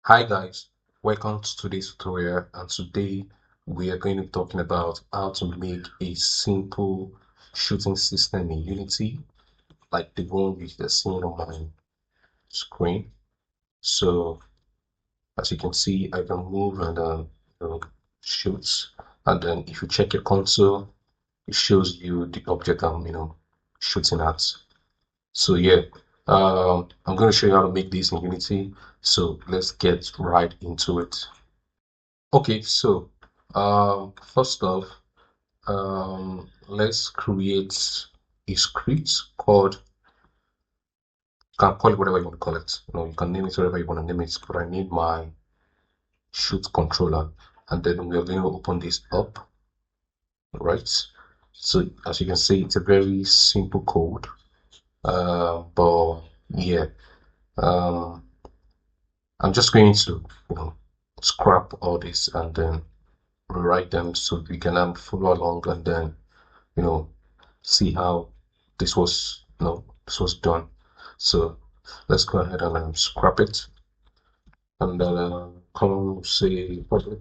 Hi guys, welcome to today's tutorial, and today we are going to be talking about how to make a simple shooting system in Unity like the one you're seeing on my screen. So as you can see, I can move and shoot, and then if you check your console, it shows you the object I'm shooting at. So yeah, I'm going to show you how to make this in Unity. So let's get right into it. Okay, so first off, let's create a script called, you can call it whatever you want to call it. You can name it whatever you want to name it, but I need my shoot controller, and then we are going to open this up, right? So as you can see, it's a very simple code, but yeah, um, I'm just going to, scrap all this and then rewrite them so we can follow along and then you know, see how this was done. So let's go ahead and scrap it and then come say public.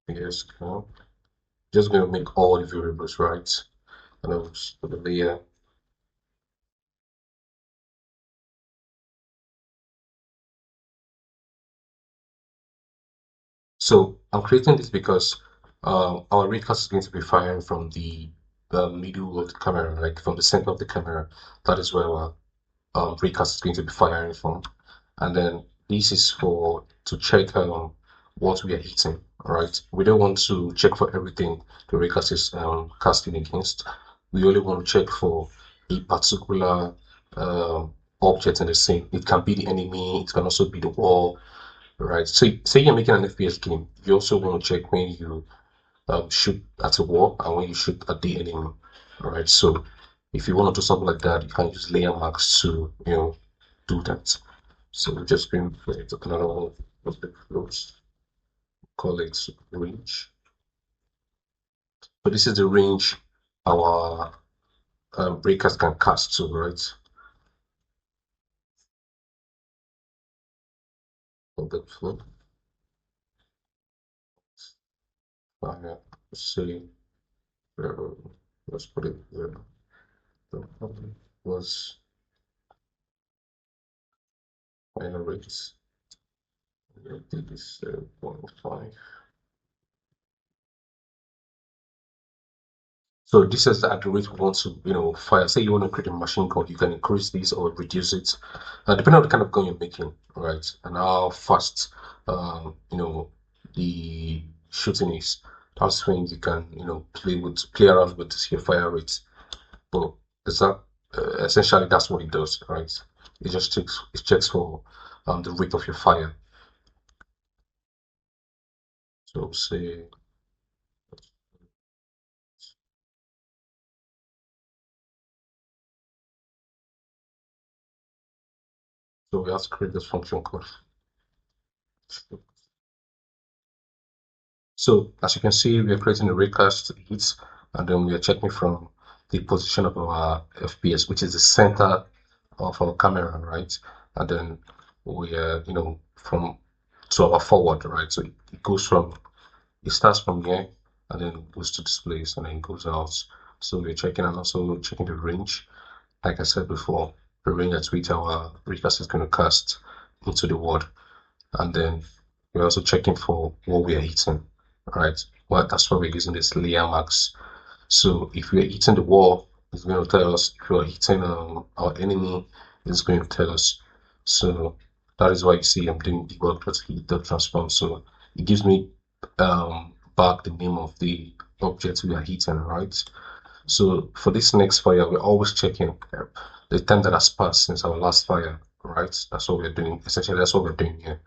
Yes, just gonna make all the variables right, and I'll just put the layer. So I'm creating this because our raycast is going to be firing from the middle of the camera, like from the center of the camera. That is where our raycast is going to be firing from. And then this is for to check what we are hitting. All right, we don't want to check for everything the raycast is casting against. We only want to check for a particular object in the scene. It can be the enemy, it can also be the wall. Right, so say you're making an FPS game, you also want to check when you shoot at a wall and when you shoot at the enemy. All right, so if you want to do something like that, you can use layer marks to do that. So we're just going to create another one of the flows, call it range. So this is the range our breakers can cast to, right? Public flow. Fire. Say, uh, let's put it where the public was fire rates. This is 0.5. So this is at the rate we want to, fire. Say you want to create a machine code, you can increase this or reduce it, depending on the kind of gun you're making, right? And how fast, the shooting is. That's when you can, play around with your fire rate. But is that essentially that's what it does, right? It checks for the rate of your fire. So say so we have to create this function code. So as you can see, we are creating a raycast hits, and then we are checking from the position of our FPS, which is the center of our camera, right? And then we are, from to our forward, right? So it starts from here and then goes to this place and then goes out. So we're checking and also checking the range. Like I said before, the range at which our raycast is going to cast into the world. And then we're also checking for what we are hitting, right? Well, that's why we're using this layer max. So if we're hitting the wall, it's going to tell us. If we're hitting our enemy, it's going to tell us. So that is why you see I'm doing debug.heat.transform. So it gives me back the name of the object we are hitting, right? So for this next fire, we're always checking the time that has passed since our last fire, right? That's what we're doing. Essentially, that's what we're doing here.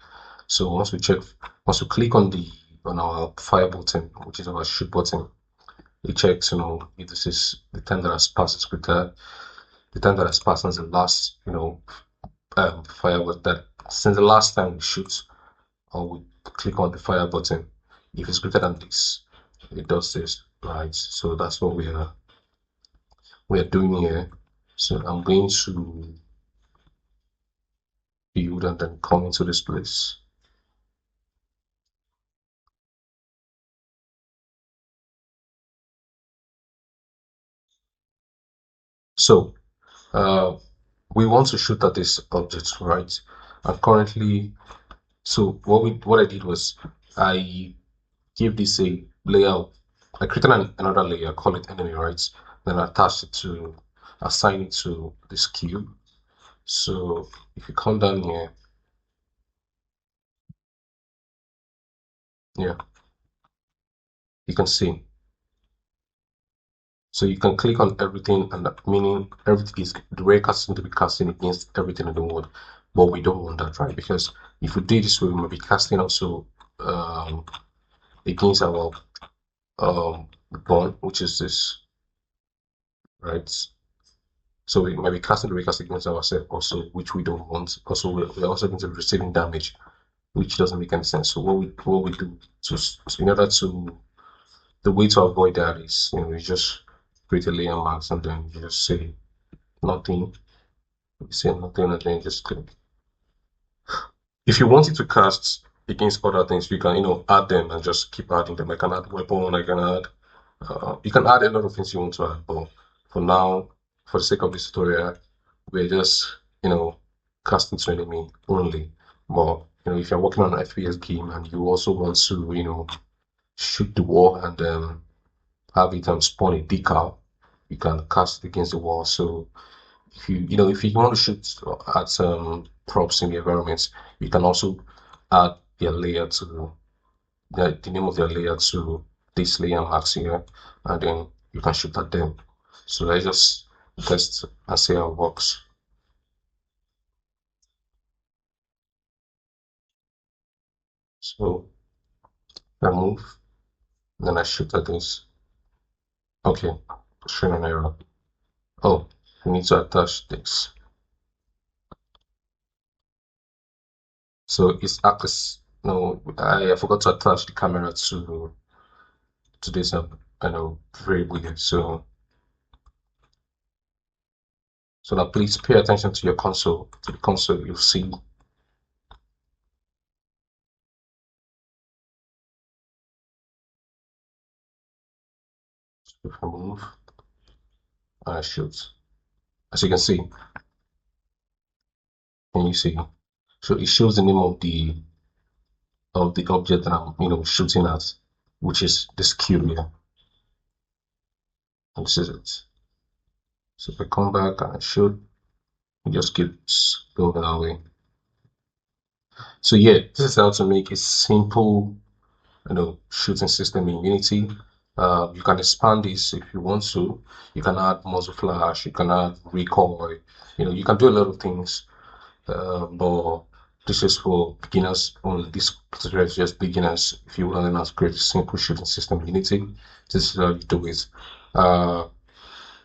So once we click on our fire button, which is our shoot button, it checks, if this is the time that has passed is greater, the time that has passed since the last, fire was that since the last time we shoot or we click on the fire button, if it's greater than this, it does this, right? So that's what we are doing here. So I'm going to build and then come into this place. So uh, we want to shoot at this object, right? And currently, so what I did was I give this a layer. I created another layer, call it enemy, right? Then I attached it to assign it to this cube. So if you come down here, yeah, you can see. So you can click on everything, and that meaning everything is the ray casting to be casting against everything in the world. But we don't want that, right? Because if we do this way, we might be casting also um, against our bond, which is this, right? So we might be casting the ray cast against ourselves also, which we don't want. Also, we're also going to be receiving damage, which doesn't make any sense. So what we do to in order to the way to avoid that is you just create a layer mask and then you just say nothing. You say nothing and then you just click. If you want it to cast against other things, you can add them and just keep adding them. I can add weapon. I can add. You can add a lot of things you want to add, but for now, for the sake of this tutorial, we're just casting to enemy only. But if you're working on an FPS game and you also want to shoot the wall and have it spawn a decal, you can cast it against the wall. So if you want to shoot at some props in the environment, you can also add their layer to the name of their layer to this layer max here, and then you can shoot at them. So let's just test and see how it works. So I move, then I shoot at this. Okay, showing an error. Oh, we need to attach this. So it's access. No, I forgot to attach the camera to this variable here. So now please pay attention to your console. To the console, you'll see if I move and I shoot. As you can see, can you see? So it shows the name of the object that I'm shooting at, which is this cube here. And this is it. So if I come back and I shoot, it just keeps going that way. So yeah, this is how to make a simple shooting system in Unity. You can expand this if you want to. You can add muzzle flash, you can add recoil, you can do a lot of things. But this is for beginners only. This tutorial is just beginners. If you want to learn how to create a simple shooting system in Unity, this is how you do it. Uh,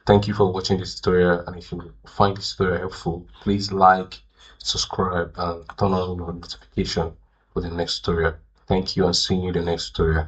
Thank you for watching this tutorial, and if you find this tutorial helpful, please like, subscribe, and turn on your notification for the next tutorial. Thank you, and see you in the next tutorial.